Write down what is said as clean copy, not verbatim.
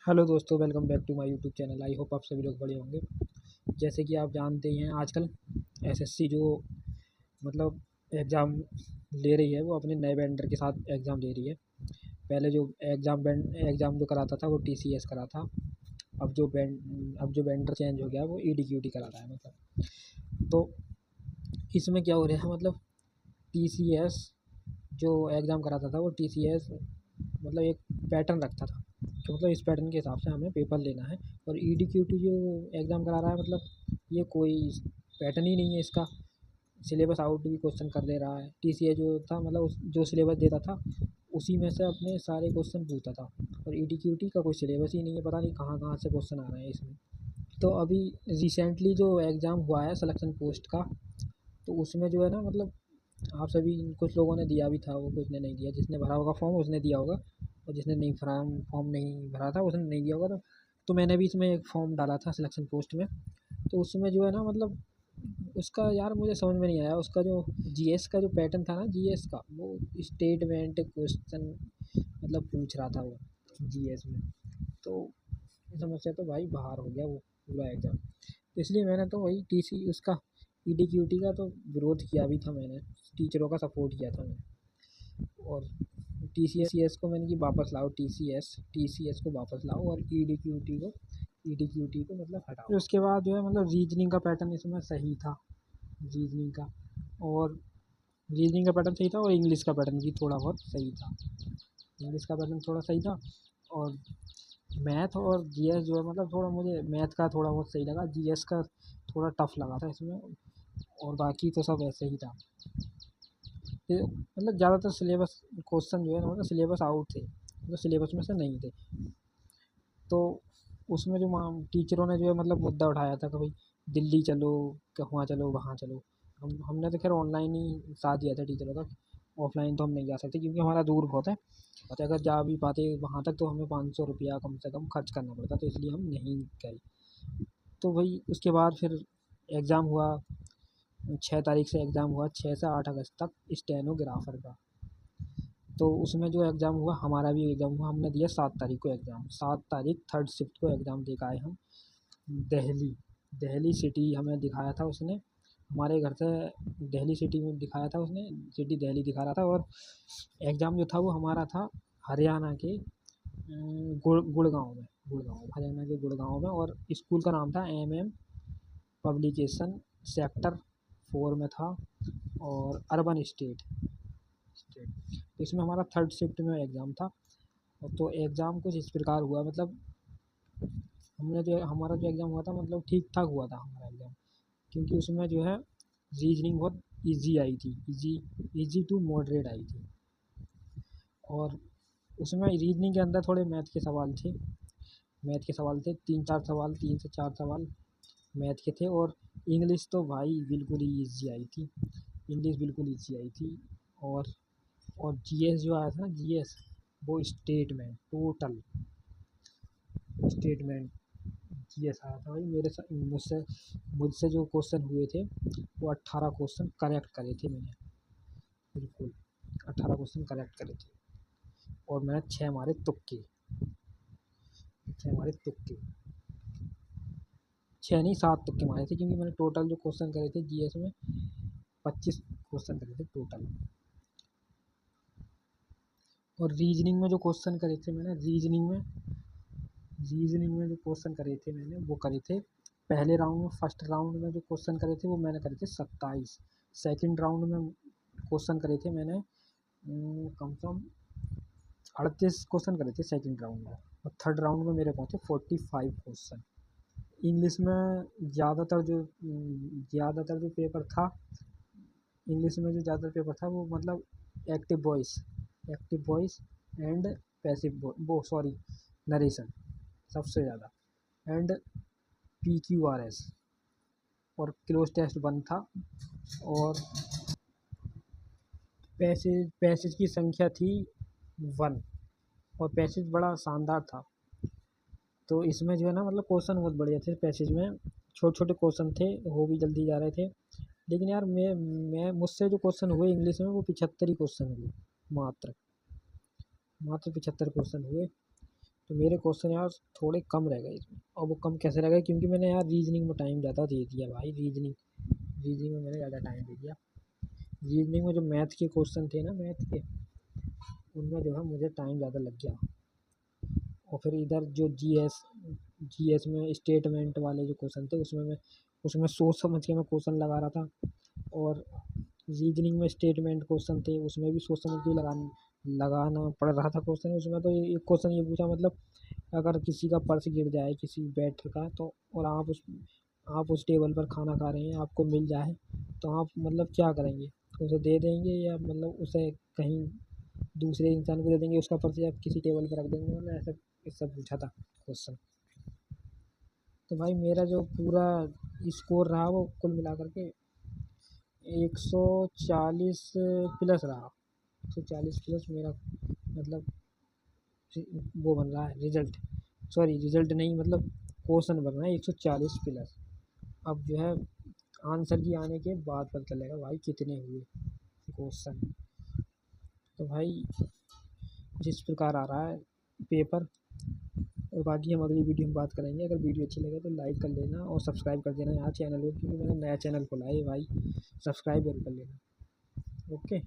Hello दोस्तों, welcome back to my YouTube channel. I hope आप सभी लोग बढ़िया होंगे। जैसे कि आप जानते ही हैं, आजकल एसएससी जो मतलब एग्ज़ाम ले रही है वो अपने नए वेंडर के साथ एग्ज़ाम ले रही है। पहले जो एग्ज़ाम जो कराता था वो टीसीएस करा था। अब जो वेंडर चेंज हो गया वो ईडीक्यूटी करा रहा है। तो इसमें क्या हो रहा है, टीसीएस जो एग्ज़ाम कराता था वो टीसीएस एक पैटर्न रखता था कि इस पैटर्न के हिसाब से हमें पेपर लेना है। और ईडीक्यूटी जो एग्ज़ाम करा रहा है, ये कोई पैटर्न ही नहीं है इसका। सिलेबस आउट भी क्वेश्चन कर दे रहा है। टीसीएस जो था जो सिलेबस देता था उसी में से अपने सारे क्वेश्चन पूछता था। और ईडीक्यूटी का कोई सिलेबस ही नहीं है, पता नहीं कहाँ कहाँ से क्वेश्चन आ रहे हैं इसमें। तो अभी रिसेंटली जो एग्ज़ाम हुआ है सिलेक्शन पोस्ट का, तो उसमें जो है ना आप सभी कुछ लोगों ने दिया भी था, वो कुछ ने नहीं दिया। जिसने भरा होगा फॉर्म उसने दिया होगा, और जिसने नहीं फॉर्म नहीं भरा था उसने नहीं दिया होगा। तो मैंने भी इसमें एक फॉर्म डाला था सिलेक्शन पोस्ट में। तो उसमें जो है ना उसका यार मुझे समझ में नहीं आया। उसका जो जीएस का जो पैटर्न था ना, जीएस का वो स्टेटमेंट क्वेश्चन पूछ रहा था वो जीएस में। तो समस्या तो भाई बाहर हो गया वो पूरा एग्ज़ाम। तो इसलिए मैंने तो वही टीसी उसका ईडीक्यूटी का तो विरोध किया भी था। मैंने टीचरों का सपोर्ट किया था मैंने। और टीसीएस को मैंने कि वापस लाओ, टीसीएस को वापस लाओ और ईडीक्यूटी को हटाओ। फिर उसके बाद जो है रीजनिंग का पैटर्न इसमें सही था। रीजनिंग का और रीजनिंग का पैटर्न सही था, और इंग्लिश का पैटर्न भी थोड़ा बहुत सही था। इंग्लिश का पैटर्न थोड़ा सही था। और मैथ और जीएस जो है थोड़ा मुझे मैथ का थोड़ा बहुत सही लगा, जीएस का थोड़ा टफ लगा था इसमें। और बाकी तो सब ऐसे ही था। ज़्यादातर सिलेबस क्वेश्चन जो है सिलेबस आउट थे, सिलेबस में से नहीं थे। तो उसमें जो टीचरों ने जो है मुद्दा उठाया था कि भाई दिल्ली चलो, वहाँ चलो, वहाँ चलो। हमने तो खैर ऑनलाइन ही साथ दिया था टीचरों का। ऑफलाइन तो हम नहीं जा सकते क्योंकि हमारा दूर बहुत है, और अगर जा भी पाते वहाँ तक तो हमें 500 रुपया कम से कम खर्च करना पड़ता, तो इसलिए हम नहीं गए। तो भाई उसके बाद फिर एग्ज़ाम हुआ। 6 तारीख से एग्ज़ाम हुआ, 6 से 8 अगस्त तक स्टेनोग्राफ़र का। तो उसमें जो एग्ज़ाम हुआ, हमारा भी एग्ज़ाम हुआ। हमने दिया 7 तारीख को एग्ज़ाम। 7 तारीख थर्ड शिफ्ट को एग्ज़ाम दे के आए हम। दिल्ली दिल्ली सिटी हमें दिखाया था उसने। हमारे घर से दिल्ली सिटी में दिखाया था उसने, सिटी दिल्ली दिखा रहा था। और एग्ज़ाम जो था वो हमारा था हरियाणा के गुड़गांव, हरियाणा के गुड़गांव में। और स्कूल का नाम था एमएम पब्लिकेशन, सेक्टर 4 में था, और अर्बन स्टेट। तो इसमें हमारा थर्ड शिफ्ट में एग्ज़ाम था। और तो एग्ज़ाम कुछ इस प्रकार हुआ, हमारा जो एग्ज़ाम हुआ था ठीक ठाक हुआ था हमारा एग्ज़ाम। क्योंकि उसमें जो है रीजनिंग बहुत इजी आई थी, इजी टू मॉडरेट आई थी। और उसमें रीजनिंग के अंदर थोड़े मैथ के सवाल थे, 3 से 4 सवाल मैथ के थे। और इंग्लिश तो भाई बिल्कुल ही ईजी आई थी, इंग्लिश बिल्कुल ईजी आई थी। और और जीएस जो आया था ना, जीएस वो स्टेटमेंट जीएस आया था भाई। मुझसे जो क्वेश्चन हुए थे वो 18 क्वेश्चन करेक्ट करे थे मैंने, बिल्कुल 18 क्वेश्चन करेक्ट करे थे। और मैंने 6 नहीं 7 तुक्के मारे थे, क्योंकि मैंने टोटल जो क्वेश्चन करे थे जीएस में 25 क्वेश्चन करे थे टोटल। और रीजनिंग में जो क्वेश्चन करे थे मैंने जो क्वेश्चन करे थे मैंने वो करे थे पहले राउंड में। फर्स्ट राउंड में जो क्वेश्चन करे थे वो मैंने करे थे 27। सेकंड राउंड में क्वेश्चन करे थे मैंने कम से कम 38 क्वेश्चन करे थे सेकंड राउंड में। और थर्ड राउंड में मेरे पहुँचे 45 क्वेश्चन। इंग्लिश में ज़्यादातर जो पेपर था, इंग्लिश में जो ज़्यादातर पेपर था वो active voice and passive narration सबसे ज़्यादा, एंड PQRS। और क्लोज टेस्ट 1 था। और पैसेज की संख्या थी 1, और पैसेज बड़ा शानदार था। तो इसमें जो है ना क्वेश्चन बहुत बढ़िया थे पैसेज में। छोटे छोटे क्वेश्चन थे, हो भी जल्दी जा रहे थे। लेकिन यार मैं मुझसे जो क्वेश्चन हुए इंग्लिश में वो 75 ही क्वेश्चन हुए, मात्र 75 क्वेश्चन हुए। तो मेरे क्वेश्चन यार थोड़े कम रह गए इसमें। और वो कम कैसे रह गए, क्योंकि मैंने यार रीजनिंग में टाइम ज़्यादा दे दिया भाई। रीजनिंग में मैंने ज़्यादा टाइम दे दिया। रीजनिंग में जो मैथ के क्वेश्चन थे ना, मैथ के, उनमें जो है मुझे टाइम ज़्यादा लग गया। और फिर इधर जो जीएस में स्टेटमेंट वाले जो क्वेश्चन थे, उसमें सोच समझ के मैं क्वेश्चन लगा रहा था। और रीजनिंग में स्टेटमेंट क्वेश्चन थे, उसमें भी सोच समझ के लगाना पड़ रहा था क्वेश्चन। उसमें तो एक क्वेश्चन ये पूछा, मतलब अगर किसी का पर्स गिर जाए किसी वेटर का, तो और आप उस टेबल पर खाना खा रहे हैं, आपको मिल जाए, तो आप मतलब क्या करेंगे? उसे दे देंगे, या मतलब उसे कहीं दूसरे इंसान को दे देंगे उसका पर्स, या किसी टेबल पर रख देंगे? मतलब ऐसा इससे पूछा था क्वेश्चन। तो भाई मेरा जो पूरा स्कोर रहा वो कुल मिला करके 140 प्लस रहा। 140 प्लस मेरा मतलब वो बन रहा है रिजल्ट। सॉरी, रिजल्ट नहीं, मतलब क्वेश्चन बन रहा है 140 प्लस। अब जो है आंसर की आने के बाद पता चलेगा भाई कितने हुए क्वेश्चन। तो भाई जिस प्रकार आ रहा है पेपर। और बाकी हम अगली वीडियो में बात करेंगे। अगर वीडियो अच्छी लगे तो लाइक कर लेना और सब्सक्राइब कर देना यहाँ चैनल को, क्योंकि मैंने नया चैनल खोला है भाई। सब्सक्राइब जरूर कर लेना। ओके।